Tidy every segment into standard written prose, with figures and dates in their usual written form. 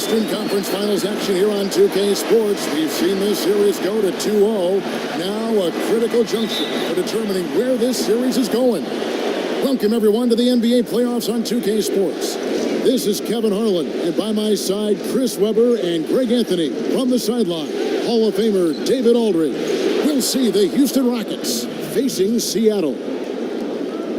Eastern Conference Finals action here on 2K Sports. We've seen this series go to 2-0. Now a critical juncture for determining where this series is going. Welcome, everyone, to the NBA playoffs on 2K Sports. This is Kevin Harlan, and by my side, Chris Webber and Greg Anthony. From the sideline, Hall of Famer David Aldridge. We'll see the Houston Rockets facing Seattle.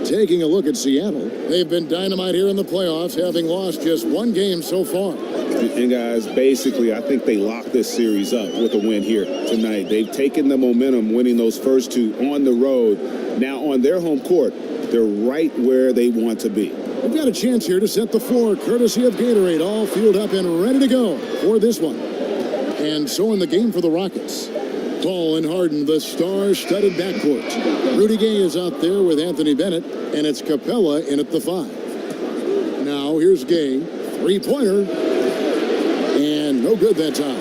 Taking a look at Seattle, they've been dynamite here in the playoffs, having lost just one game so far. And guys, basically, I think they locked this series up with a win here tonight. They've taken the momentum, winning those first two on the road. Now on their home court, they're right where they want to be. We've got a chance here to set the floor, courtesy of Gatorade, all fueled up and ready to go for this one. And so in the game for the Rockets, Paul and Harden, the star-studded backcourt. Rudy Gay is out there with Anthony Bennett, and it's Capella in at the 5. Now here's Gay, three-pointer, and no good that time.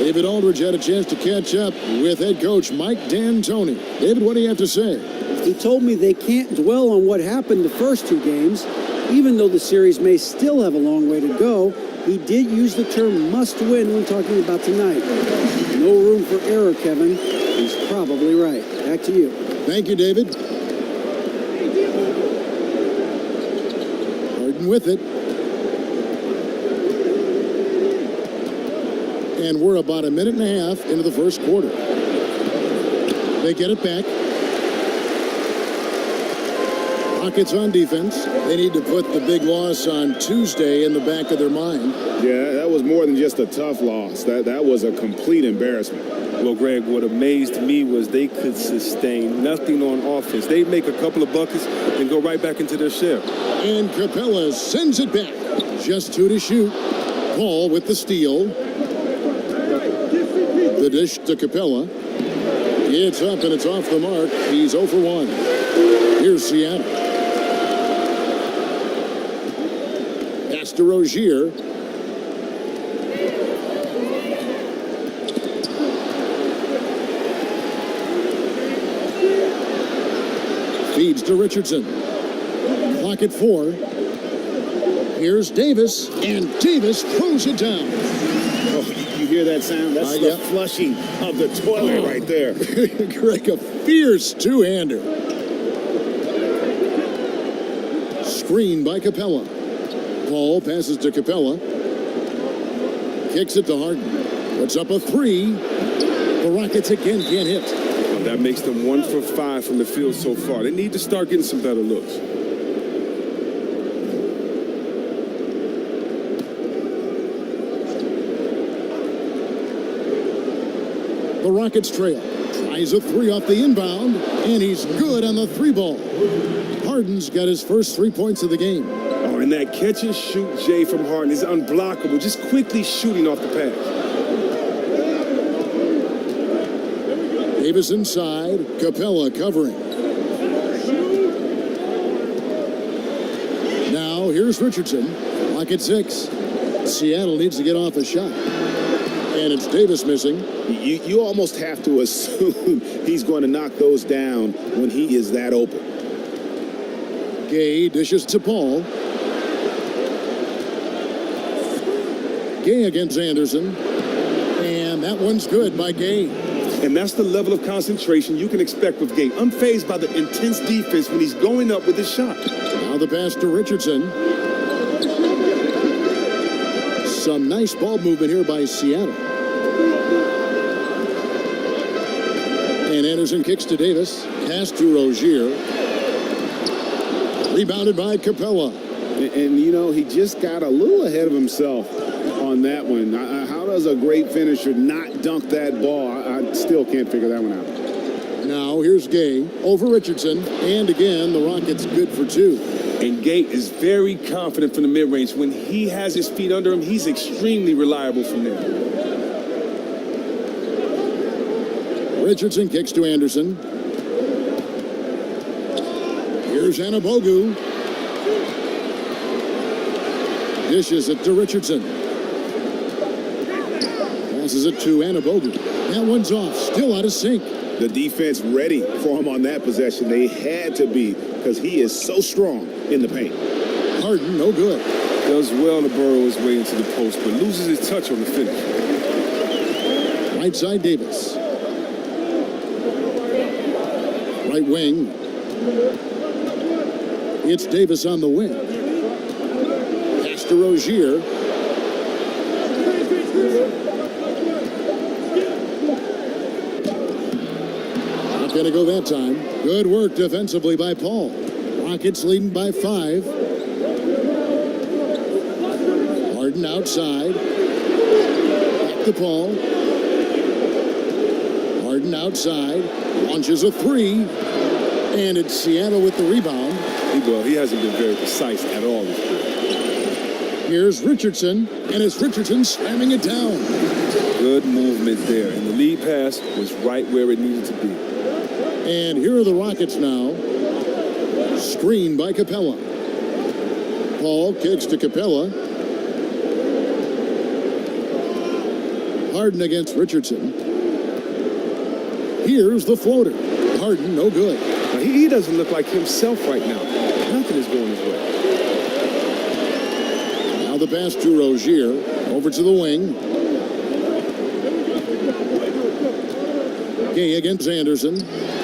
David Aldridge had a chance to catch up with head coach Mike D'Antoni. David, what do you have to say? He told me they can't dwell on what happened the first two games, even though the series may still have a long way to go. He did use the term must win when talking about tonight. No room for error, Kevin. He's probably right. Back to you. Thank you, David. Harden with it. And we're about a minute and a half into the first quarter. They get it back. Rockets on defense. They need to put the big loss on Tuesday in the back of their mind. Yeah, that was more than just a tough loss. That was a complete embarrassment. Well, Greg, what amazed me was they could sustain nothing on offense. They'd make a couple of buckets and go right back into their shell. And Capella sends it back. Just 2 to shoot. Paul with the steal. The dish to Capella. It's up and it's off the mark. He's 0 for 1. Here's Seattle. Pass to Rozier. Feeds to Richardson. Clock at 4. Here's Davis, and Davis throws it down. Oh, you hear that sound? That's the flushing of the toilet right there. Greg, a fierce two-hander. Screen by Capella. Paul passes to Capella. Kicks it to Harden. Puts up a 3. The Rockets again can't hit. Well, that makes them 1 for 5 from the field so far. They need to start getting some better looks. The Rockets trail. Tries a 3 off the inbound, and he's good on the 3-ball. Harden's got his first 3 points of the game. Oh, and that catch and shoot, Jay, from Harden is unblockable. Just quickly shooting off the pass. Davis inside. Capella covering. Now here's Richardson. Clock at 6. Seattle needs to get off a shot. And it's Davis missing. You almost have to assume he's going to knock those down when he is that open. Gay dishes to Paul. Gay against Anderson. And that one's good by Gay. And that's the level of concentration you can expect with Gay. Unfazed by the intense defense when he's going up with his shot. Now the pass to Richardson. Some nice ball movement here by Seattle. And Anderson kicks to Davis. Pass to Rozier. Rebounded by Capella. And you know, he just got a little ahead of himself on that one. How does a great finisher not dunk that ball? I still can't figure that one out. Now here's Gay over Richardson. And again, the Rockets good for 2. And Gay is very confident from the mid-range. When he has his feet under him, he's extremely reliable from there. Richardson kicks to Anderson. Here's Anabogu. Dishes it to Richardson. Passes it to Anabogu. That one's off. Still out of sync. The defense ready for him on that possession. They had to be, because he is so strong in the paint. Harden, no good. Does well to burrow his way into the post, but loses his touch on the finish. Right side, Davis. Right wing. It's Davis on the wing. Pass to Rozier. Not going to go that time. Good work defensively by Paul. Rockets leading by 5. Harden outside. Back to Paul. Harden outside. Launches a 3. And it's Seattle with the rebound. Well, he hasn't been very precise at all this year. Here's Richardson, and it's Richardson slamming it down. Good movement there, and the lead pass was right where it needed to be. And here are the Rockets now. Screen by Capella. Paul kicks to Capella. Harden against Richardson. Here's the floater. Harden, no good. Now, he doesn't look like himself right now. Nothing is going his way. Now the pass to Rozier. Over to the wing. Gay against Anderson.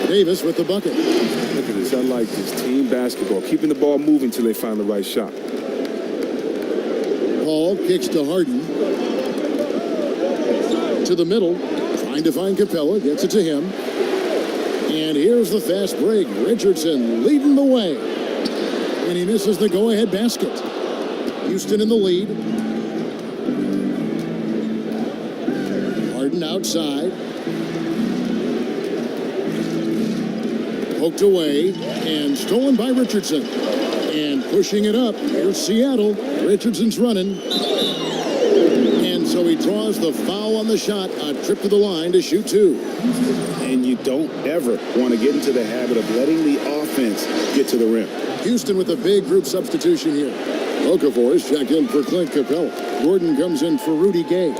Davis with the bucket. Look at this. I like this. Team basketball. Keeping the ball moving until they find the right shot. Paul kicks to Harden. To the middle. Trying to find Capella. Gets it to him. And here's the fast break. Richardson leading the way. And he misses the go-ahead basket. Houston in the lead. Harden outside. Poked away and stolen by Richardson. And pushing it up. Here's Seattle. Richardson's running. And so he draws the foul on the shot. A trip to the line to shoot 2. And you don't ever want to get into the habit of letting the offense get to the rim. Houston with a big group substitution here. Okafor is checked in for Clint Capella. Gordon comes in for Rudy Gay.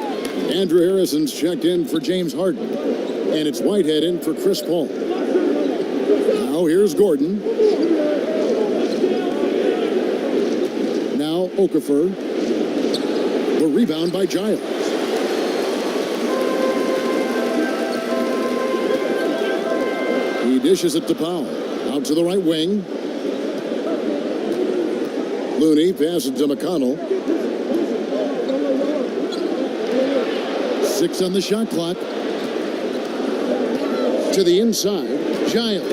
Andrew Harrison's checked in for James Harden. And it's Whitehead in for Chris Paul. Now here's Gordon. Now Okafor. The rebound by Giles. He dishes it to Powell. Out to the right wing. Looney passes to McConnell. 6 on the shot clock. To the inside. Giles.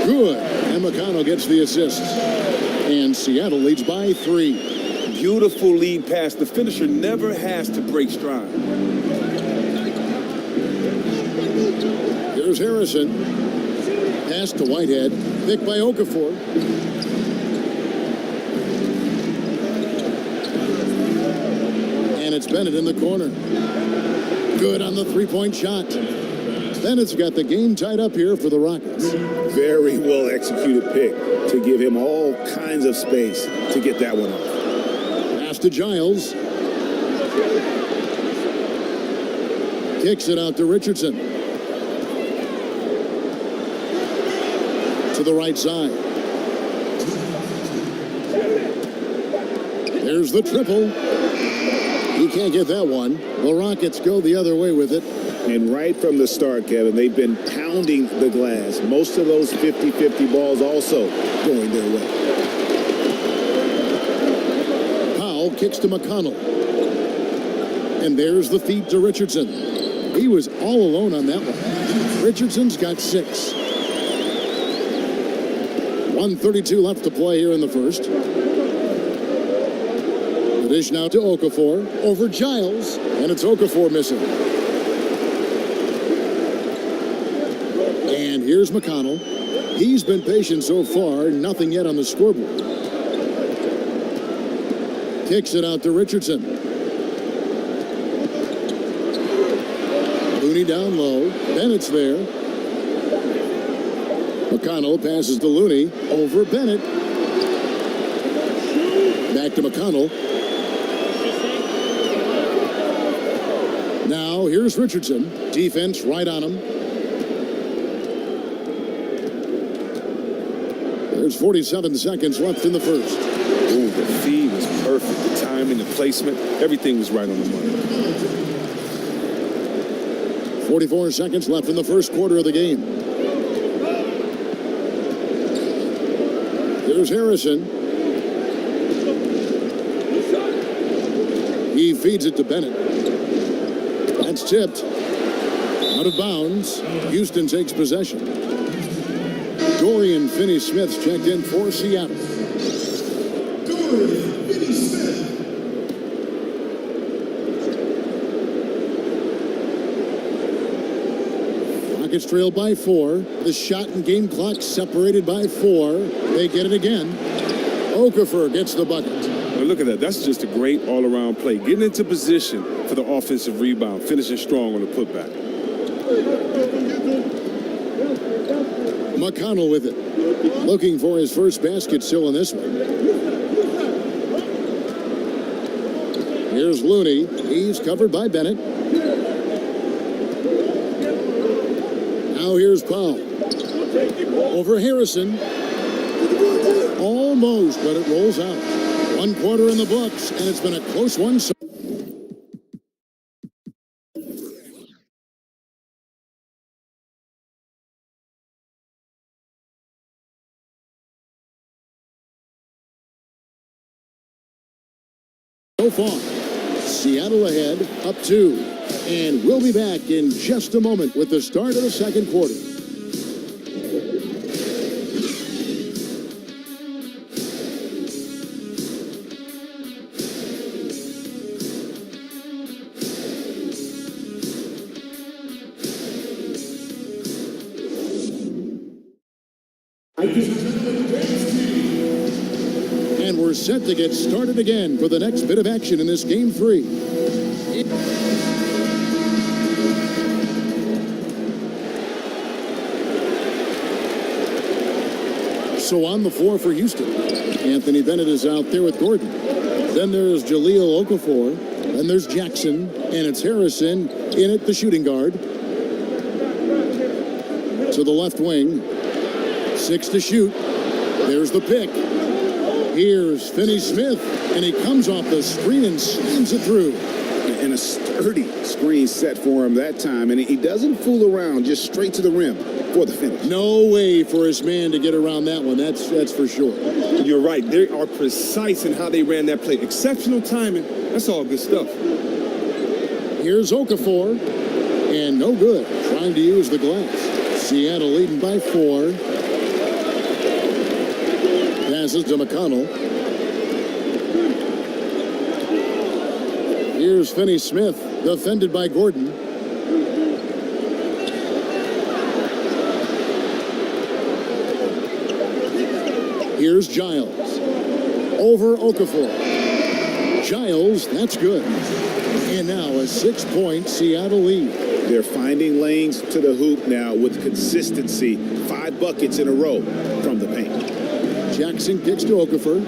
Good. And McConnell gets the assist. And Seattle leads by 3. Beautiful lead pass. The finisher never has to break stride. Here's Harrison. Pass to Whitehead. Picked by Okafor. And it's Bennett in the corner. Good on the three-point shot. Bennett's got the game tied up here for the Rockets. Very well executed pick to give him all kinds of space to get that one off. Pass to Giles. Kicks it out to Richardson. To the right side. There's the triple. He can't get that one. The Rockets go the other way with it. And right from the start, Kevin, they've been pounding the glass. Most of those 50-50 balls also going their way. Powell kicks to McConnell. And there's the feed to Richardson. He was all alone on that one. Richardson's got 6. 1:32 left to play here in the first. The dish now to Okafor. Over Giles. And it's Okafor missing. And here's McConnell. He's been patient so far. Nothing yet on the scoreboard. Kicks it out to Richardson. Looney down low. Bennett's there. McConnell passes to Looney. Over Bennett. Back to McConnell. Now here's Richardson. Defense right on him. There's 47 seconds left in the first. Ooh, the feed was perfect. perfect. The timing, the placement, everything was right on the money. 44 seconds left in the first quarter of the game. Here's Harrison. He feeds it to Bennett. That's tipped. Out of bounds. Houston takes possession. Dorian Finney-Smith's checked in for Seattle. Rockets trail by 4. The shot and game clock separated by 4. They get it again. Okafor gets the bucket. Now look at that. That's just a great all-around play. Getting into position for the offensive rebound, finishing strong on the putback. McConnell with it. Looking for his first basket still in this one. Here's Looney. He's covered by Bennett. Now here's Powell. Over Harrison. Almost, but it rolls out. 1 quarter in the books, and it's been a close one. So far, Seattle ahead, up 2. And we'll be back in just a moment with the start of the second quarter. And we're set to get started again for the next bit of action in this game 3. So on the floor for Houston, Anthony Bennett is out there with Gordon. Then there's Jahlil Okafor. Then there's Jackson, and it's Harrison in at the shooting guard. To the left wing. 6 to shoot. There's the pick. Here's Finney-Smith, and he comes off the screen and slams it through. And a sturdy screen set for him that time, and he doesn't fool around, just straight to the rim for the finish. No way for his man to get around that one, that's for sure. You're right. They are precise in how they ran that play. Exceptional timing. That's all good stuff. Here's Okafor, and no good. Trying to use the glass. Seattle leading by 4. Passes to McConnell. Here's Finney-Smith, defended by Gordon. Here's Giles. Over Okafor. Giles, that's good. And now a 6-point Seattle lead. They're finding lanes to the hoop now with consistency. 5 buckets in a row from the paint. Jackson kicks to Okafor.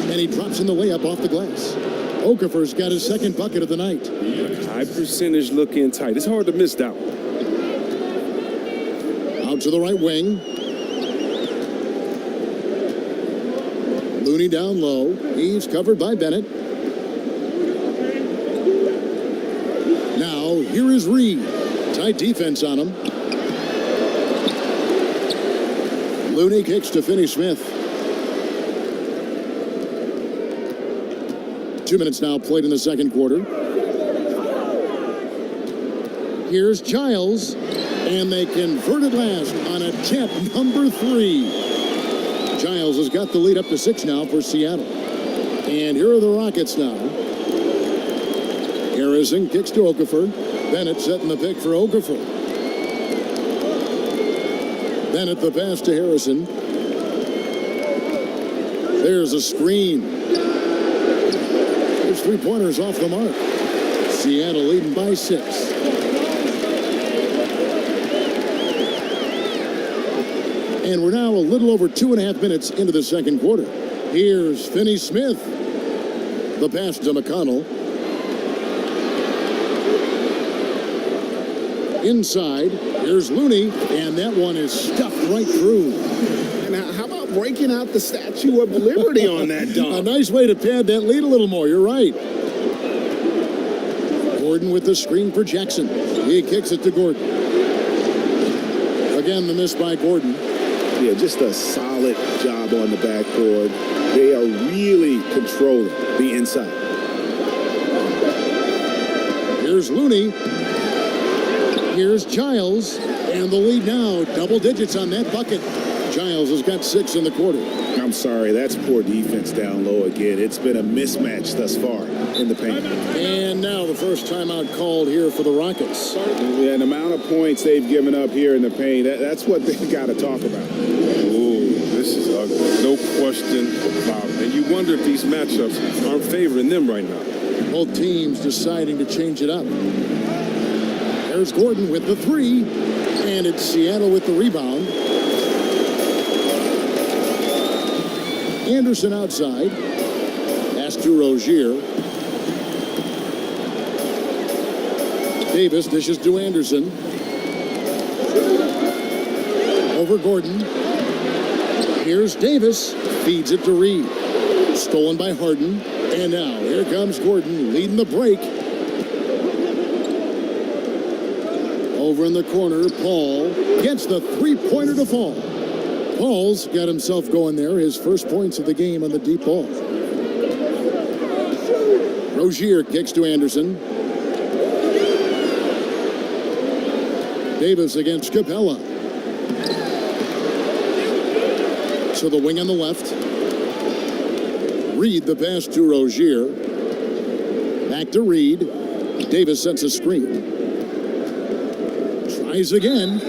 And he drops in the layup off the glass. Okafor's got his second bucket of the night. High percentage look in tight. It's hard to miss that one. Out to the right wing. Looney down low. He's covered by Bennett. Now, here is Reed. Tight defense on him. Looney kicks to Finney-Smith. 2 minutes now played in the second quarter. Here's Giles, and they convert at last on attempt number 3. Giles has got the lead up to 6 now for Seattle. And here are the Rockets now. Harrison kicks to Okafor. Bennett setting the pick for Okafor. Bennett the pass to Harrison. There's a screen. There's 3-pointers off the mark. Seattle leading by 6. And we're now a little over 2.5 minutes into the second quarter. Here's Finney-Smith. The pass to McConnell. Inside, here's Looney, and that one is stuffed right through. And how about breaking out the Statue of Liberty on that A dunk. nice way to pad that lead a little more. You're right. Gordon with the screen for Jackson. He kicks it to Gordon. Again, the miss by Gordon. Yeah, just a solid job on the backboard. They are really controlling the inside. Here's Looney. Here's Giles. And the lead now, double digits on that bucket. Giles has got 6 in the quarter. I'm sorry, that's poor defense down low again. It's been a mismatch thus far in the paint. And now the first timeout called here for the Rockets. Yeah, the amount of points they've given up here in the paint, that's what they've got to talk about. Ooh, this is ugly. No question about it. And you wonder if these matchups aren't favoring them right now. Both teams deciding to change it up. There's Gordon with the 3. And it's Seattle with the rebound. Anderson outside. Pass to Rozier. Davis dishes to Anderson. Over Gordon. Here's Davis. Feeds it to Reed. Stolen by Harden. And now here comes Gordon leading the break. Over in the corner, Paul gets the three-pointer to fall. Paul's got himself going there. His first points of the game on the deep ball. Rozier kicks to Anderson. Davis against Capella. So the wing on the left. Reed the pass to Rozier. Back to Reed. Davis sets a screen. Tries again.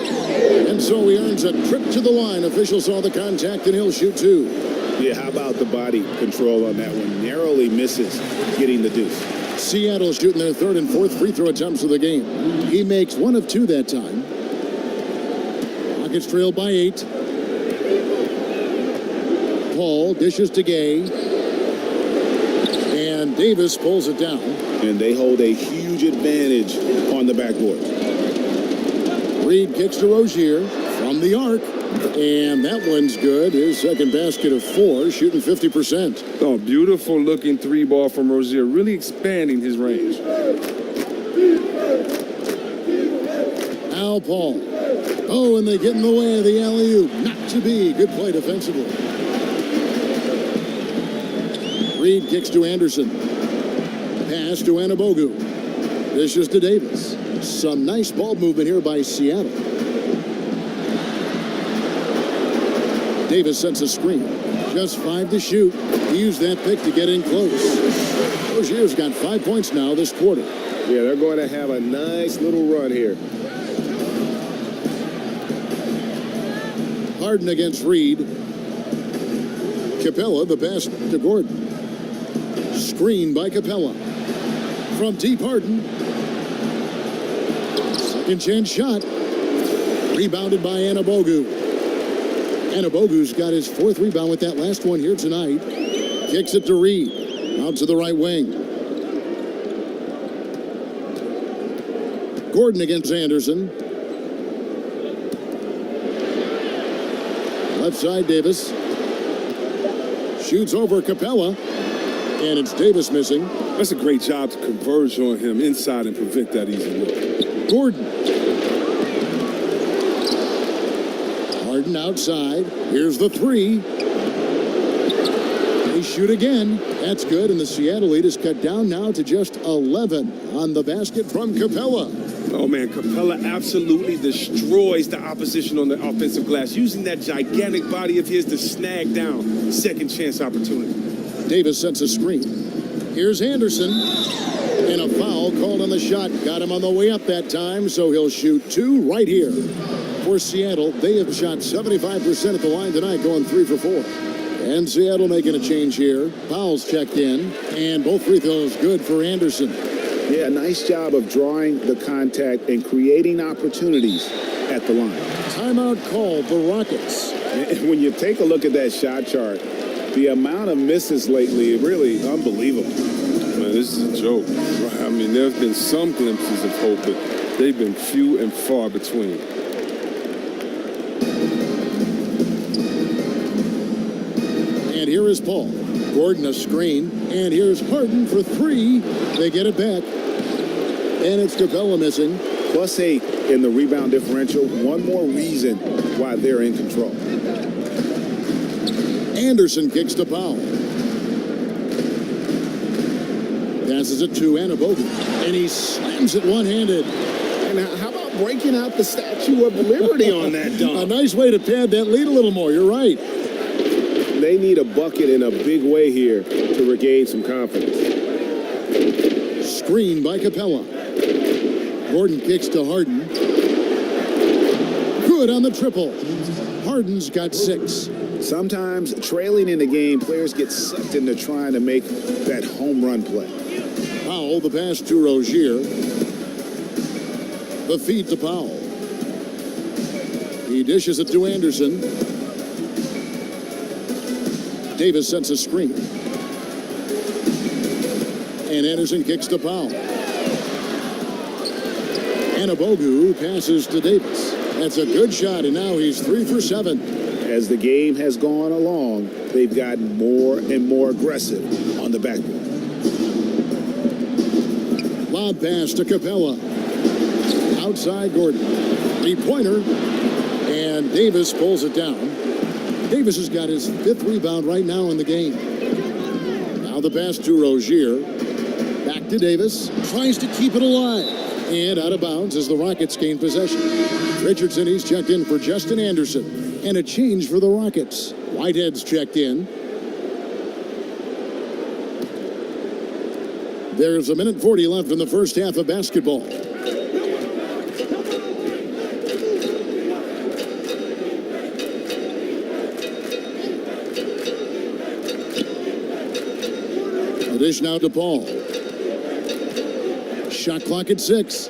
And so he earns a trip to the line. Official saw the contact and he'll shoot 2. Yeah, how about the body control on that one? Narrowly misses getting the deuce. Seattle shooting their 3rd and 4th free throw attempts of the game. He makes 1 of 2 that time. Rockets trail by 8. Paul dishes to Gay. And Davis pulls it down. And they hold a huge advantage on the backboard. Reed kicks to Rozier from the arc. And that one's good. His second basket of 4, shooting 50%. Oh, beautiful looking 3-ball from Rozier, really expanding his range. Now Paul. Oh, and they get in the way of the alley-oop. Not to be. Good play defensively. Reed kicks to Anderson. Pass to Anabogu. Dishes to Davis. Some nice ball movement here by Seattle. Davis sets a screen. Just 5 to shoot. He used that pick to get in close. Rozier's got 5 points now this quarter. Yeah, they're going to have a nice little run here. Harden against Reed. Capella, the pass to Gordon. Screen by Capella. From deep, Harden. Second chance shot. Rebounded by Anabogu. Anabogu's got his 4th rebound with that last one here tonight. Kicks it to Reed. Out to the right wing. Gordon against Anderson. Left side, Davis. Shoots over Capella. And it's Davis missing. That's a great job to converge on him inside and prevent that easy look. Gordon. Harden outside. Here's the 3. They shoot again. That's good. And the Seattle lead is cut down now to just 11 on the basket from Capella. Oh, man, Capella absolutely destroys the opposition on the offensive glass, using that gigantic body of his to snag down second chance opportunity. Davis sets a screen. Here's Anderson. And a foul called on the shot. Got him on the way up that time, so he'll shoot 2 right here. For Seattle, they have shot 75% at the line tonight, going 3 for 4. And Seattle making a change here. Fouls checked in, and both free throws good for Anderson. Yeah, nice job of drawing the contact and creating opportunities at the line. Timeout called the Rockets. And when you take a look at that shot chart, the amount of misses lately, really unbelievable. Man, this is a joke. I mean, there have been some glimpses of hope, but they've been few and far between. And here is Paul. Gordon a screen. And here's Harden for three. They get it back. And it's Capella missing. +8 in the rebound differential. One more reason why they're in control. Anderson kicks to Powell. Passes it to Anabogu. And he slams it one-handed. And how about breaking out the Statue of Liberty on that dunk? A nice way to pad that lead a little more. You're right. They need a bucket in a big way here to regain some confidence. Screen by Capella. Gordon kicks to Harden. Good on the triple. Harden's got 6. Sometimes trailing in the game, players get sucked into trying to make that home run play. Powell, the pass to Rozier. The feed to Powell. He dishes it to Anderson. Davis sets a screen. And Anderson kicks to Powell. Anabogu passes to Davis. That's a good shot, and now he's 3 for 7. As the game has gone along, they've gotten more and more aggressive on the backboard. Lob pass to Capella. Outside Gordon. 3-pointer. And Davis pulls it down. Davis has got his 5th rebound right now in the game. Now the pass to Rozier. Back to Davis. Tries to keep it alive. And out of bounds as the Rockets gain possession. Richardson, he's checked in for Justin Anderson. And a change for the Rockets. Whitehead's checked in. There's 1:40 left in the first half of basketball. The dish now to Paul. Shot clock at 6.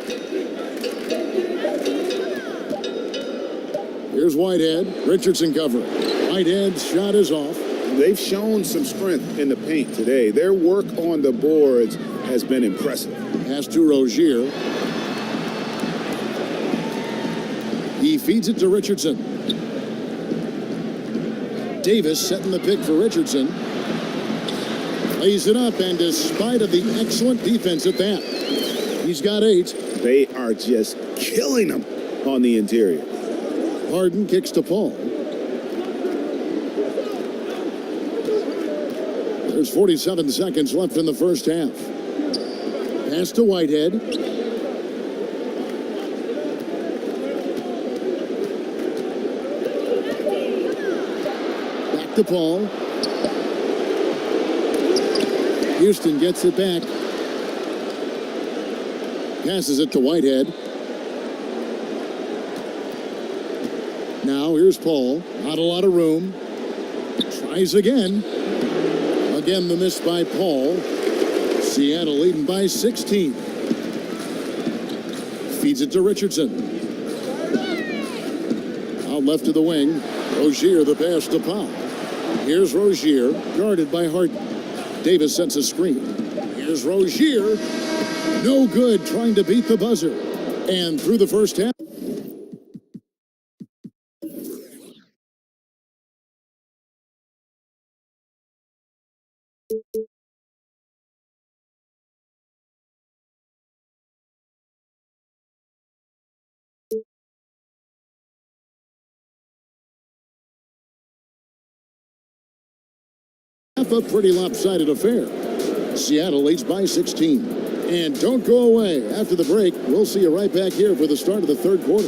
Here's Whitehead. Richardson covering. Whitehead's shot is off. They've shown some strength in the paint today. Their work on the boards has been impressive. Pass to Rozier. He feeds it to Richardson. Davis setting the pick for Richardson. Lays it up, and despite of the excellent defense at that, he's got 8. They are just killing them on the interior. Harden kicks to Paul. There's 47 seconds left in the first half. Pass to Whitehead. Back to Paul. Houston gets it back. Passes it to Whitehead. Now here's Paul. Not a lot of room. Tries again. Again the miss by Paul. Seattle leading by 16. Feeds it to Richardson. Out left to the wing. Rozier the pass to Powell. Here's Rozier, guarded by Harden. Davis sets a screen. Here's Rozier. No good, trying to beat the buzzer. And through the first half. A pretty lopsided affair. Seattle leads by 16. And don't go away. After the break, we'll see you right back here for the start of the third quarter.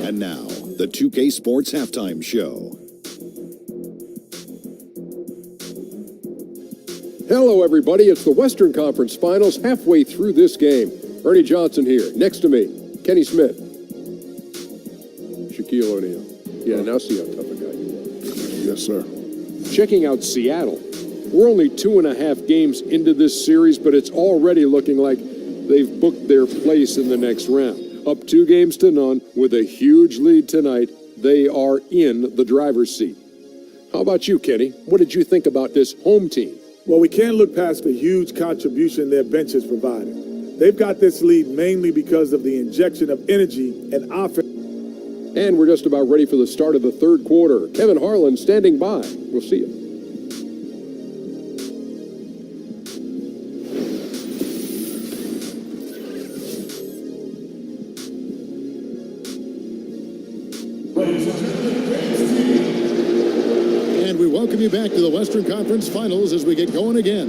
And now, the 2K Sports Halftime Show. Hello, everybody. It's the Western Conference Finals halfway through this game. Ernie Johnson here. Next to me, Kenny Smith. Shaquille O'Neal. Yeah, now see how tough a guy you are. Yes, sir. Checking out Seattle. We're only 2.5 games into this series, but it's already looking like they've booked their place in the next round. Up 2-0 with a huge lead tonight. They are in the driver's seat. How about you, Kenny? What did you think about this home team? Well, we can't look past the huge contribution their bench has provided. They've got this lead mainly because of the injection of energy and offense. And we're just about ready for the start of the third quarter. Kevin Harlan standing by. We'll see you. And we welcome you back to the Western Conference Finals as we get going again.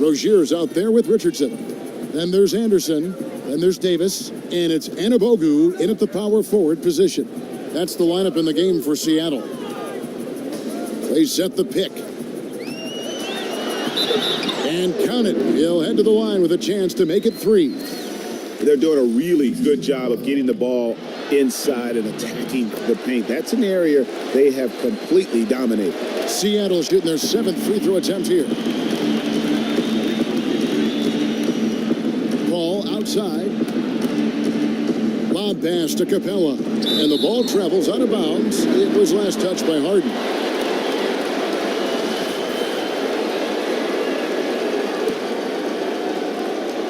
Rozier's out there with Richardson. Then there's Anderson. Then there's Davis. And it's Anabogu in at the power forward position. That's the lineup in the game for Seattle. They set the pick. And count it. He'll head to the line with a chance to make it 3. They're doing a really good job of getting the ball inside and attacking the paint. That's an area they have completely dominated. Seattle shooting their 7th free throw attempt here. Ball outside. Lob pass to Capella. And the ball travels out of bounds. It was last touched by Harden.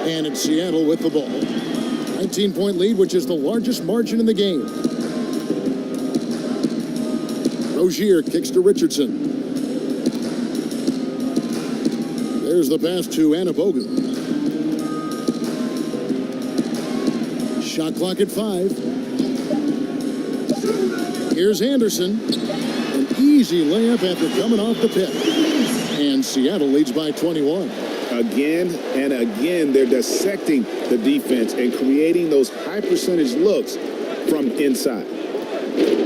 And it's Seattle with the ball. 19-point lead, which is the largest margin in the game. Rozier kicks to Richardson. There's the pass to Anabogu. Shot clock at 5. Here's Anderson. An easy layup after coming off the pick. And Seattle leads by 21. Again and again, they're dissecting the defense and creating those high percentage looks from inside.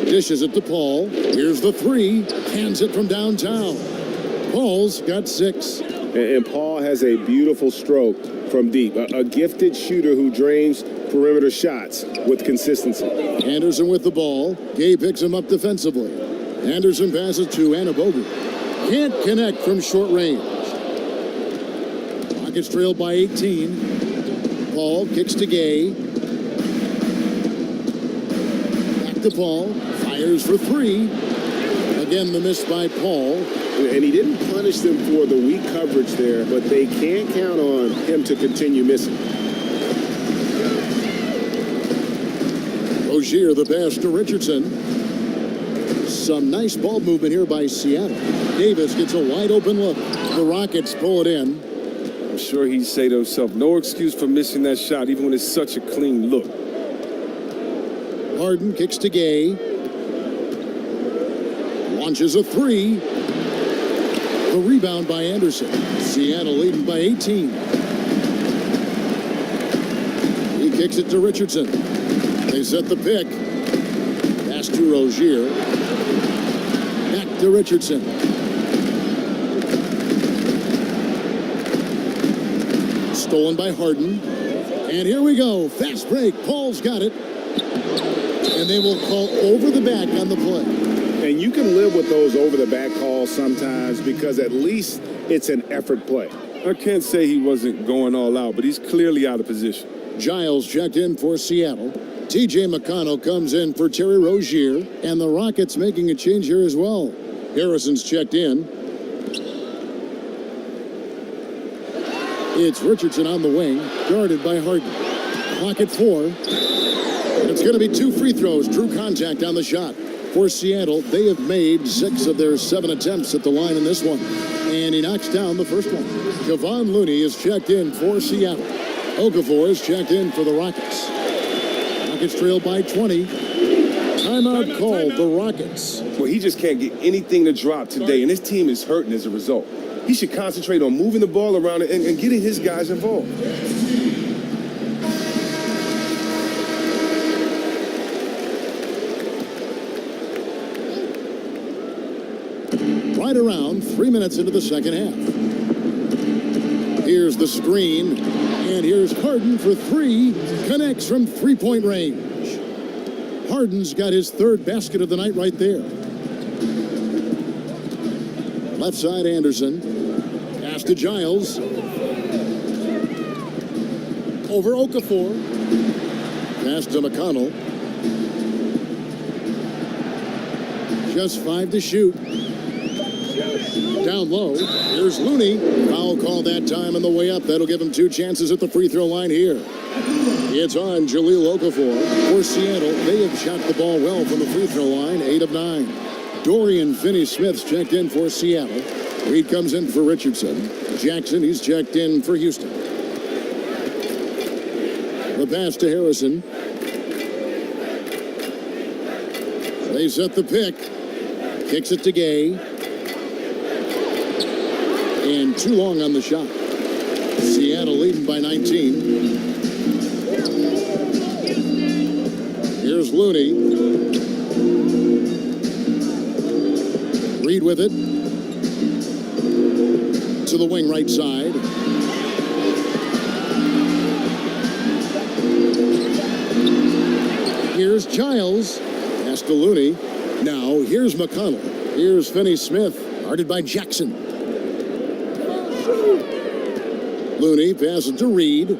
Dishes it to Paul. Here's the 3. Hands it from downtown. Paul's got 6. And Paul has a beautiful stroke from deep. A gifted shooter who drains perimeter shots with consistency. Anderson with the ball. Gay picks him up defensively. Anderson passes to Anabogu. Can't connect from short range. Rockets trailed by 18. Paul kicks to Gay. Back to Paul. Fires for 3. Again, the miss by Paul. And he didn't punish them for the weak coverage there, but they can't count on him to continue missing. Rozier the pass to Richardson. Some nice ball movement here by Seattle. Davis gets a wide open look. The Rockets pull it in. I'm sure he'd say to himself, no excuse for missing that shot, even when it's such a clean look. Harden kicks to Gay. Launches a 3. The rebound by Anderson. Seattle leading by 18. He kicks it to Richardson. They set the pick. Pass to Rozier. Back to Richardson. Stolen by Harden. And here we go. Fast break. Paul's got it. And they will call over the back on the play. And you can live with those over-the-back calls sometimes because at least it's an effort play. I can't say he wasn't going all out, but he's clearly out of position. Giles checked in for Seattle. T.J. McConnell comes in for Terry Rozier. And the Rockets making a change here as well. Harrison's checked in. It's Richardson on the wing, guarded by Harden. Clock at 4. And it's going to be 2 free throws. True contact on the shot. For Seattle, they have made 6 of their 7 attempts at the line in this one. And he knocks down the first one. Kevon Looney is checked in for Seattle. Okafor is checked in for the Rockets. Rockets trail by 20. Timeout called the Rockets. Well, he just can't get anything to drop today, and his team is hurting as a result. He should concentrate on moving the ball around and getting his guys involved. Right around 3 minutes into the second half. Here's the screen, and here's Harden for 3. Connects from three-point range. Harden's got his 3rd basket of the night right there. Left side, Anderson. Pass to Giles. Over Okafor. Pass to McConnell. Just 5 to shoot. Down low, here's Looney. Foul call that time on the way up. That'll give him 2 chances at the free throw line here. It's on Jahlil Okafor for Seattle. They have shot the ball well from the free throw line, 8 of 9. Dorian Finney-Smith's checked in for Seattle. Reed comes in for Richardson. Jackson, he's checked in for Houston. The pass to Harrison. They set the pick. Kicks it to Gay. And too long on the shot. Seattle leading by 19. Here's Looney. Reed with it. To the wing right side. Here's Giles. Pass to Looney. Now here's McConnell. Here's Finney-Smith. Guarded by Jackson. Looney passes to Reed.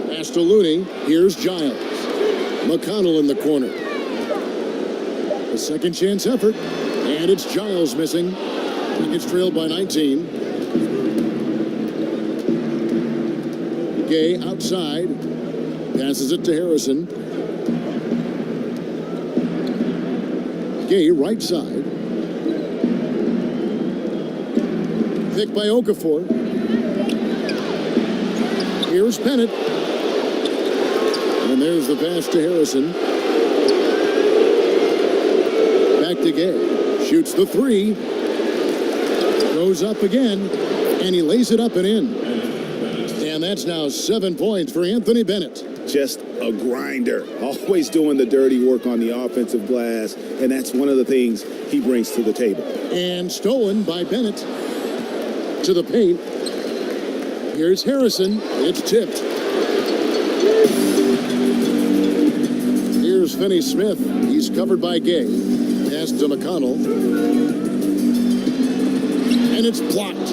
Pass to Looney. Here's Giles. McConnell in the corner. A second chance effort. And it's Giles missing. He gets trailed by 19. Gay outside. Passes it to Harrison. Gay right side. Pick by Okafor. Here's Pennant. And there's the pass to Harrison. Back to Gay. Shoots the 3. Goes up again. And he lays it up and in. And that's now 7 points for Anthony Bennett. Just a grinder. Always doing the dirty work on the offensive glass. And that's one of the things he brings to the table. And stolen by Bennett. To the paint. Here's Harrison. It's tipped. Here's Finney-Smith. He's covered by Gay. Pass to McConnell. And it's blocked.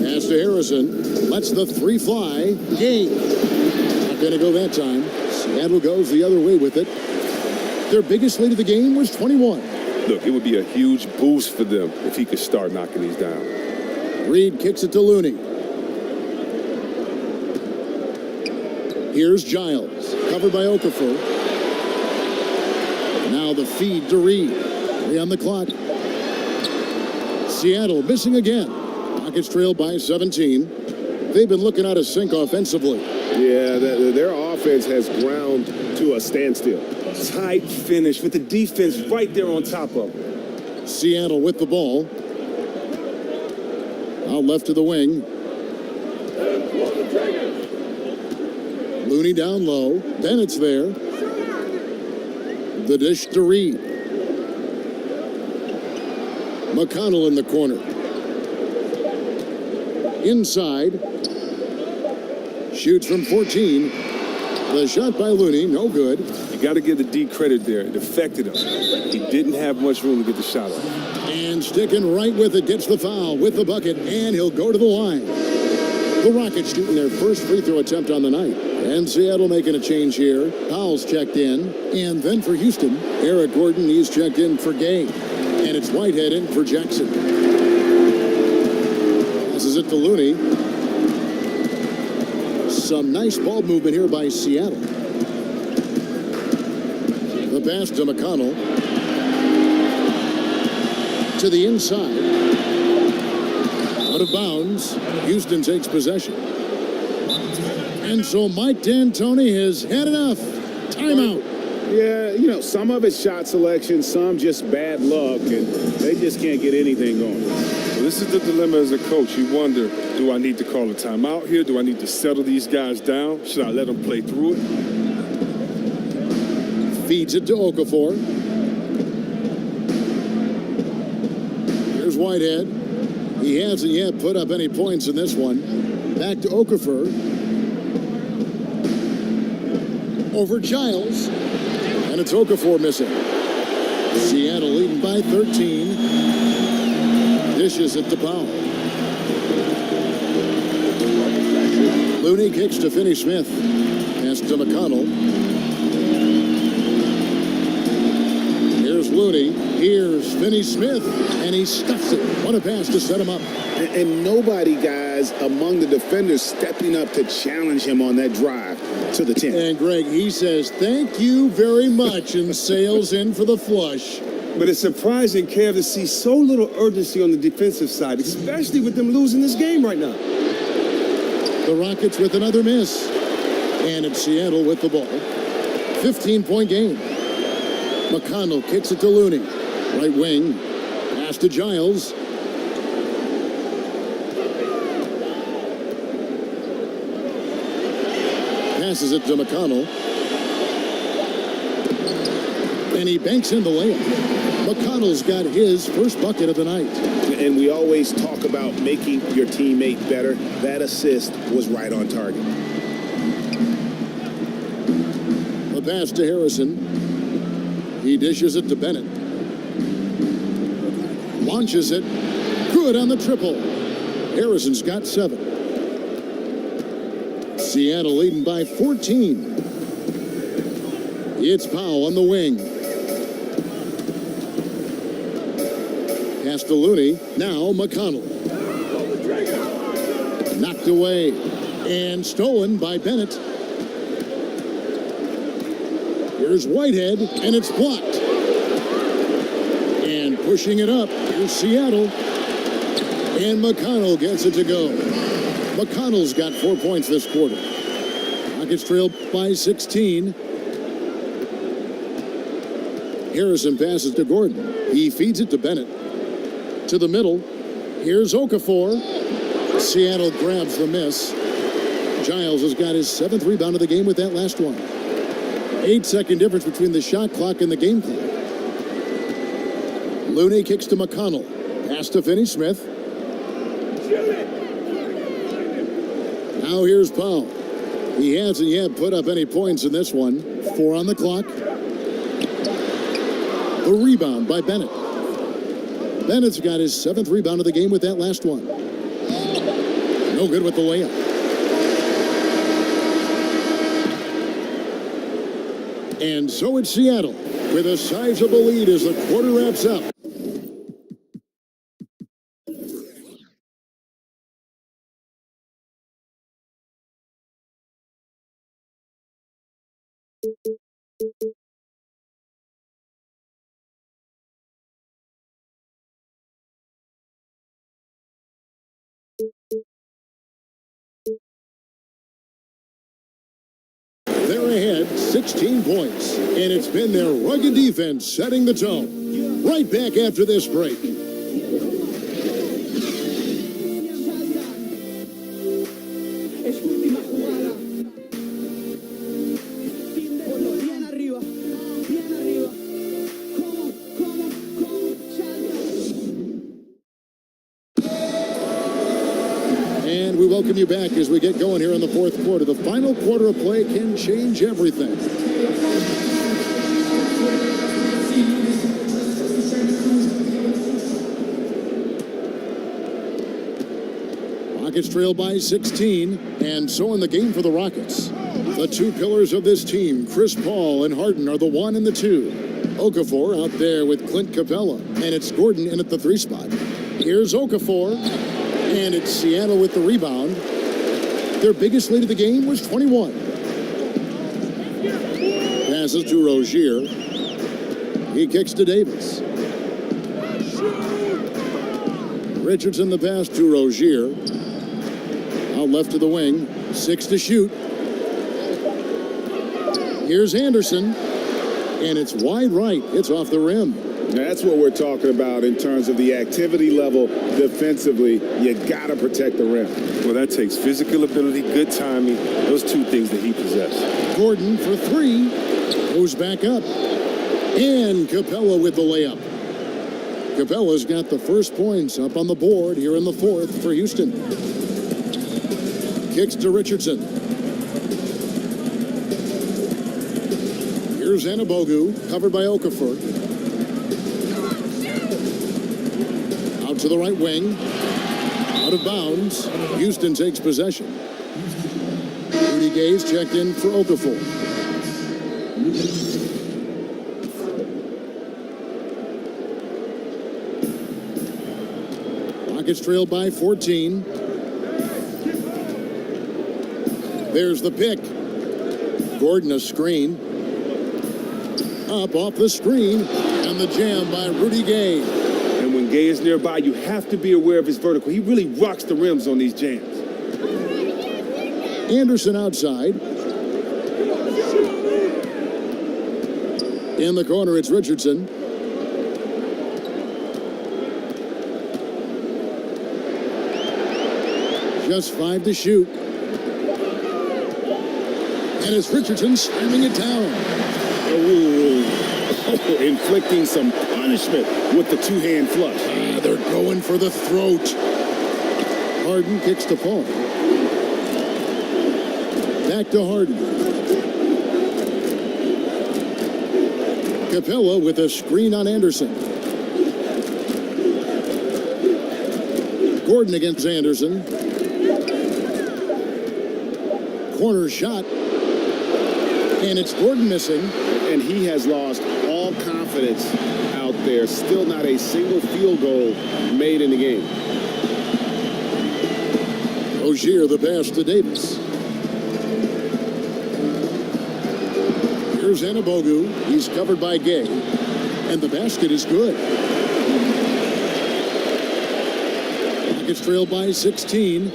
Pass to Harrison. Lets the 3 fly. Gay. Not going to go that time. Seattle goes the other way with it. Their biggest lead of the game was 21. Look, it would be a huge boost for them if he could start knocking these down. Reed kicks it to Looney. Here's Giles, covered by Okafor. Now the feed to Reed. 3 on the clock. Seattle missing again. Rockets trailed by 17. They've been looking out of sync offensively. Yeah, their offense has ground to a standstill. Tight finish with the defense right there on top of him. Seattle with the ball. Out left to the wing. Looney down low. Bennett's there. The dish to Reed. McConnell in the corner. Inside. Shoots from 14. The shot by Looney, no good. You got to give the D credit there. It affected him. He didn't have much room to get the shot off. And sticking right with it, gets the foul with the bucket, and he'll go to the line. The Rockets shooting their first free throw attempt on the night. And Seattle making a change here. Powell's checked in. And then for Houston, Eric Gordon, he's checked in for Gay. And it's Whitehead in for Jackson. Passes it to Looney. Some nice ball movement here by Seattle. The pass to McConnell. To the inside. Out of bounds. Houston takes possession. And so Mike D'Antoni has had enough. Timeout. Yeah, you know, some of it's shot selection, some just bad luck, and they just can't get anything going. Well, this is the dilemma as a coach. You wonder, do I need to call a timeout here? Do I need to settle these guys down? Should I let them play through it? Feeds it to Okafor. Here's Whitehead. He hasn't yet put up any points in this one. Back to Okafor. Over Giles. And it's Okafor missing. Seattle leading by 13. Dishes it to Powell. Looney kicks to Finney-Smith. Pass to McConnell. Looney. Here's Finney Smith, and he stuffs it. What a pass to set him up. And nobody, guys, among the defenders stepping up to challenge him on that drive to the 10. And Greg, he says, thank you very much, and sails in for the flush. But it's surprising, Kev, to see so little urgency on the defensive side, especially with them losing this game right now. The Rockets with another miss. And it's Seattle with the ball. 15-point game. McConnell kicks it to Looney. Right wing. Pass to Giles. Passes it to McConnell. And he banks in the layup. McConnell's got his first bucket of the night. And we always talk about making your teammate better. That assist was right on target. The pass to Harrison. He dishes it to Bennett. Launches it. Good on the triple. Harrison's got 7. Seattle leading by 14. It's Powell on the wing. Pass to Looney. Now McConnell. Knocked away. And stolen by Bennett. Here's Whitehead, and it's blocked. And pushing it up, here's Seattle. And McConnell gets it to go. McConnell's got 4 points this quarter. Rockets trail by 16. Harrison passes to Gordon. He feeds it to Bennett. To the middle. Here's Okafor. Seattle grabs the miss. Giles has got his 7th rebound of the game with that last one. 8-second difference between the shot clock and the game clock. Looney kicks to McConnell. Pass to Finney Smith. Now here's Powell. He hasn't yet put up any points in this one. 4 on the clock. The rebound by Bennett. Bennett's got his 7th rebound of the game with that last one. No good with the layup. And so it's Seattle with a sizable lead as the quarter wraps up. They're ahead 16 points, and it's been their rugged defense setting the tone. Right back after this break. And we welcome you back as we get going here in the 4th quarter. The final quarter of play can change everything. Rockets trail by 16, and so in the game for the Rockets. The 2 pillars of this team, Chris Paul and Harden, are the 1 and the 2. Okafor out there with Clint Capella, and it's Gordon in at the 3 spot. Here's Okafor. And it's Seattle with the rebound. Their biggest lead of the game was 21. Passes to Rozier. He kicks to Davis. Richardson the pass to Rozier. Out left to the wing. 6 to shoot. Here's Anderson. And it's wide right. It's off the rim. That's what we're talking about in terms of the activity level defensively. You got to protect the rim. Well, that takes physical ability, good timing, those 2 things that he possesses. Gordon for 3. Goes back up. And Capella with the layup. Capella's got the first points up on the board here in the 4th for Houston. Kicks to Richardson. Here's Anabogu, covered by Okafor. To the right wing, out of bounds. Houston takes possession. Rudy Gay's checked in for Okafor. Rockets trail by 14. There's the pick. Gordon a screen. Up off the screen. And the jam by Rudy Gay. And when Gay is nearby, you have to be aware of his vertical. He really rocks the rims on these jams. Anderson outside. In the corner, it's Richardson. Just 5 to shoot. And it's Richardson slamming it down. Oh, inflicting some punishment with the two-hand flush. They're going for the throat. Harden kicks to Paul. Back to Harden. Capella with a screen on Anderson. Gordon against Anderson. Corner shot. And it's Gordon missing. And he has lost all confidence out there. Still not a single field goal made in the game. Rozier the pass to Davis. Here's Anabogu. He's covered by Gay. And the basket is good. Rockets trail by 16.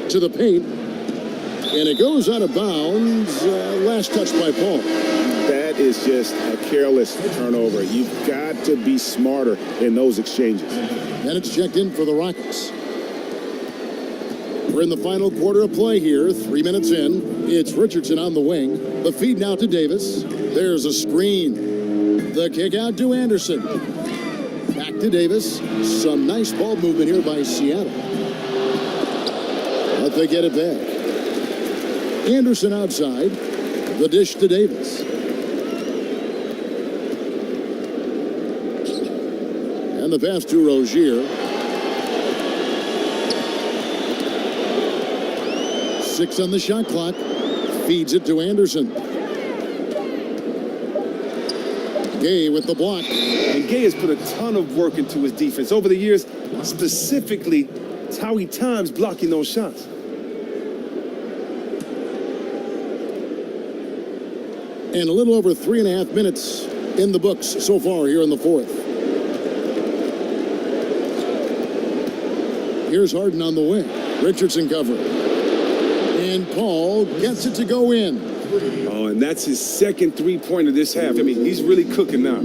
To the paint. And it goes out of bounds. Last touch by Paul. That is just a careless turnover. You've got to be smarter in those exchanges. And it's checked in for the Rockets. We're in the final quarter of play here. 3 minutes in. It's Richardson on the wing. The feed now to Davis. There's a screen. The kick out to Anderson. Back to Davis. Some nice ball movement here by Seattle. But they get it back. Anderson outside. The dish to Davis. And the pass to Rozier. 6 on the shot clock. Feeds it to Anderson. Gay with the block. And Gay has put a ton of work into his defense over the years. Specifically, it's how he times blocking those shots. And a little over 3.5 minutes in the books so far here in the fourth. Here's Harden on the wing. Richardson covering. And Paul gets it to go in. Oh, and that's his second three-pointer this half. I mean, he's really cooking now.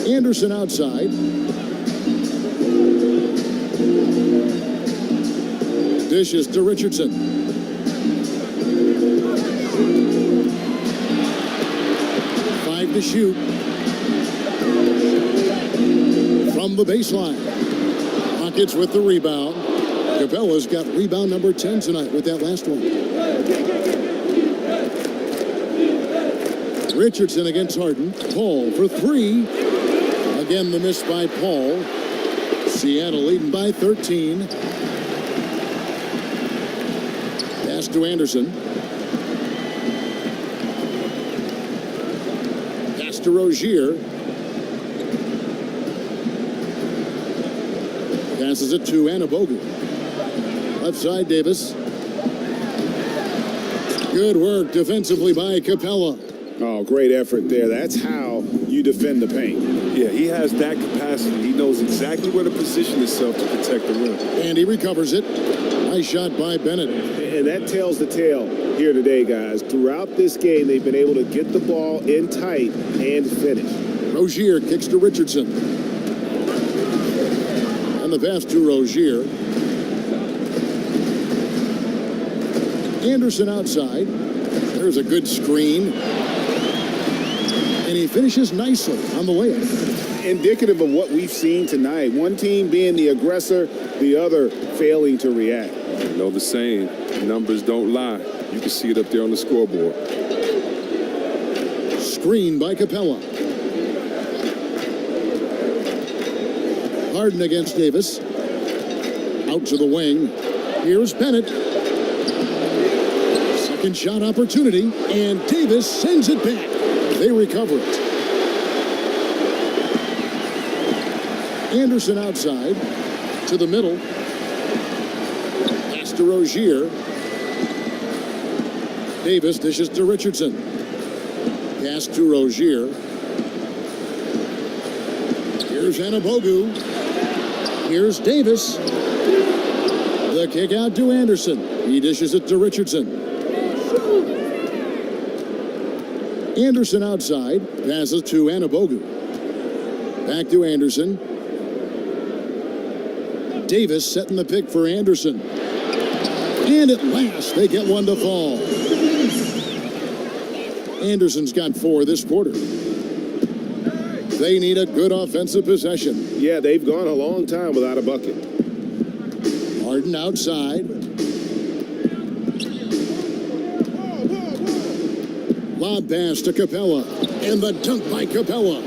Anderson outside. Dishes to Richardson. To shoot from the baseline. Rockets with the rebound. Capella's got rebound number 10 tonight with that last one. Richardson against Harden. Paul for 3. Again, the miss by Paul. Seattle leading by 13. Pass to Anderson. To Rozier. Passes it to Anabogu. Left side, Davis. Good work defensively by Capella. Oh, great effort there. That's how you defend the paint. Yeah, he has that capacity. He knows exactly where to position himself to protect the rim. And he recovers it. Nice shot by Bennett. And that tells the tale here today, guys. Throughout this game, they've been able to get the ball in tight and finish. Rozier kicks to Richardson. And the pass to Rozier. Anderson outside. There's a good screen. And he finishes nicely on the layup. Indicative of what we've seen tonight. One team being the aggressor, the other failing to react. You know the saying, numbers don't lie. You can see it up there on the scoreboard. Screen by Capella. Harden against Davis. Out to the wing. Here's Bennett. Second shot opportunity. And Davis sends it back. They recover it. Anderson outside to the middle. Pass to Rozier. Davis dishes to Richardson. Pass to Rozier. Here's Anabogu. Here's Davis. The kick out to Anderson. He dishes it to Richardson. Anderson outside. Passes to Anabogu. Back to Anderson. Davis setting the pick for Anderson. And at last, they get one to fall. Anderson's got 4 this quarter. They need a good offensive possession. Yeah, they've gone a long time without a bucket. Harden outside. Lob pass to Capella. And the dunk by Capella.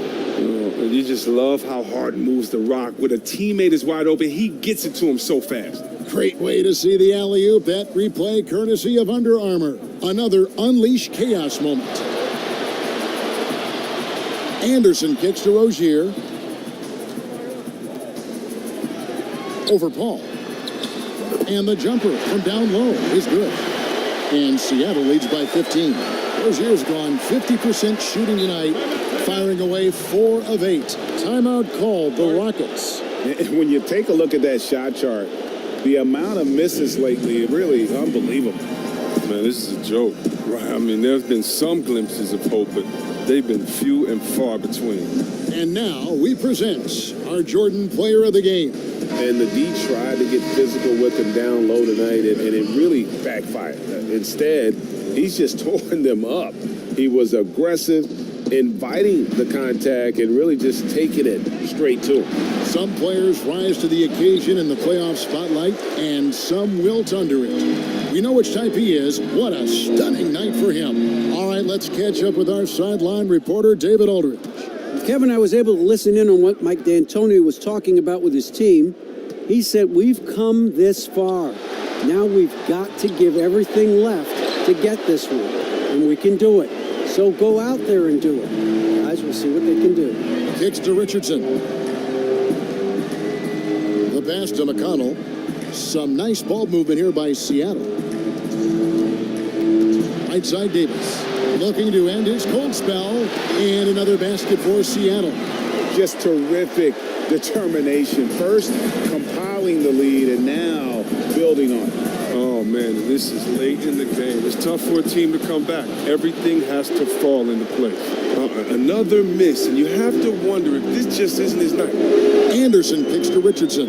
You just love how Harden moves the rock. When a teammate is wide open, he gets it to him so fast. Great way to see the alley-oop. That replay courtesy of Under Armour. Another Unleash Chaos moment. Anderson kicks to Rozier. Over Paul. And the jumper from down low is good. And Seattle leads by 15. Rozier's gone 50% shooting tonight, firing away 4 of 8. Timeout called the Rockets. And when you take a look at that shot chart, the amount of misses lately, really unbelievable. Man, this is a joke. Right? I mean, there's been some glimpses of hope, but they've been few and far between. And now we present our Jordan Player of the Game. And the D tried to get physical with him down low tonight, and it really backfired. Instead, he's just tore them up. He was aggressive, inviting the contact, and really just taking it straight to him. Some players rise to the occasion in the playoff spotlight, and some wilt under it. We know which type he is. What a stunning night for him. All right, let's catch up with our sideline reporter, David Aldridge. Kevin, I was able to listen in on what Mike D'Antoni was talking about with his team. He said, we've come this far. Now we've got to give everything left to get this one, and we can do it. So go out there and do it. Guys, we'll see what they can do. Kicks to Richardson. The pass to McConnell. Some nice ball movement here by Seattle. Right side Davis. Looking to end his cold spell. And another basket for Seattle. Just terrific determination. First, compiling the lead, and now building on it. Oh, man, this is late in the game. It's tough for a team to come back. Everything has to fall into place. Another miss, and you have to wonder if this just isn't his night. Anderson kicks to Richardson.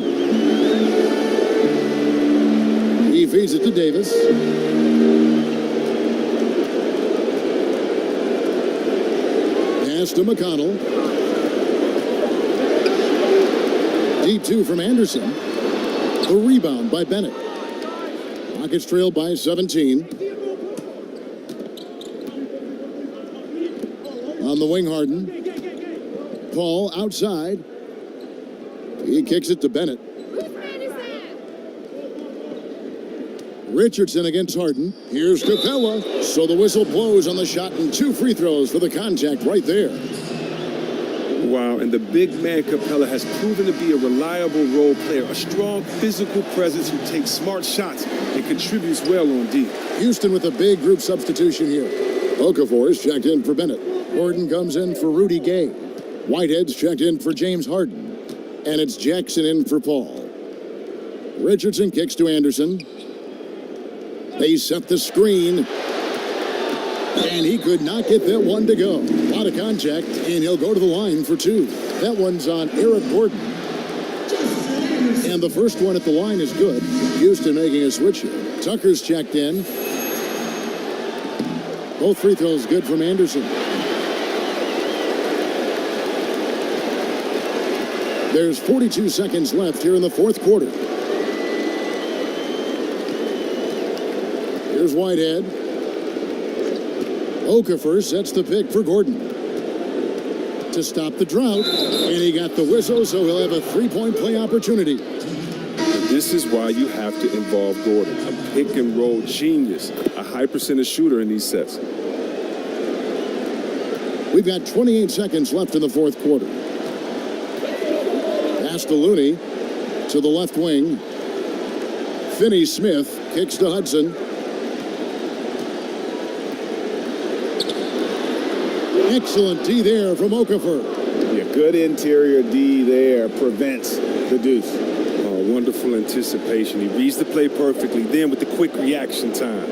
He feeds it to Davis. Pass to McConnell. Deep 2 from Anderson. The rebound by Bennett. Rockets trail by 17. On the wing, Harden. Paul outside. He kicks it to Bennett. Richardson against Harden. Here's Capella. So the whistle blows on the shot, and 2 free throws for the contact right there. Wow, and the big man Capella has proven to be a reliable role player, a strong physical presence who takes smart shots and contributes well on D. Houston with a big group substitution here. Okafor is checked in for Bennett. Gordon comes in for Rudy Gay. Whitehead's checked in for James Harden. And it's Jackson in for Paul. Richardson kicks to Anderson. They set the screen. And he could not get that one to go. A lot of contact, and he'll go to the line for 2. That one's on Eric Gordon. And the first one at the line is good. Houston making a switch here. Tucker's checked in. Both free throws good from Anderson. There's 42 seconds left here in the fourth quarter. Here's Whitehead. Okafor sets the pick for Gordon to stop the drought, and he got the whistle, so he'll have a 3-point play opportunity. And this is why you have to involve Gordon, a pick and roll genius, a high percentage shooter in these sets. We've got 28 seconds left in the fourth quarter. Pass to Looney to the left wing. Finney-Smith kicks to Hudson. Excellent D there from Okafor. Yeah, good interior D there prevents the deuce. Oh, wonderful anticipation. He reads the play perfectly. Then with the quick reaction time.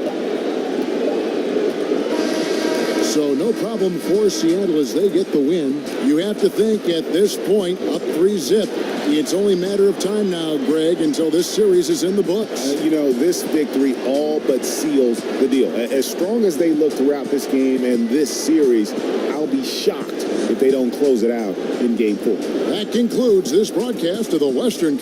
So no problem for Seattle as they get the win. You have to think at this point, up 3-zip. It's only a matter of time now, Greg, until this series is in the books. You know, this victory all but seals the deal. As strong as they look throughout this game and this series, I'll be shocked if they don't close it out in Game 4. That concludes this broadcast of the Western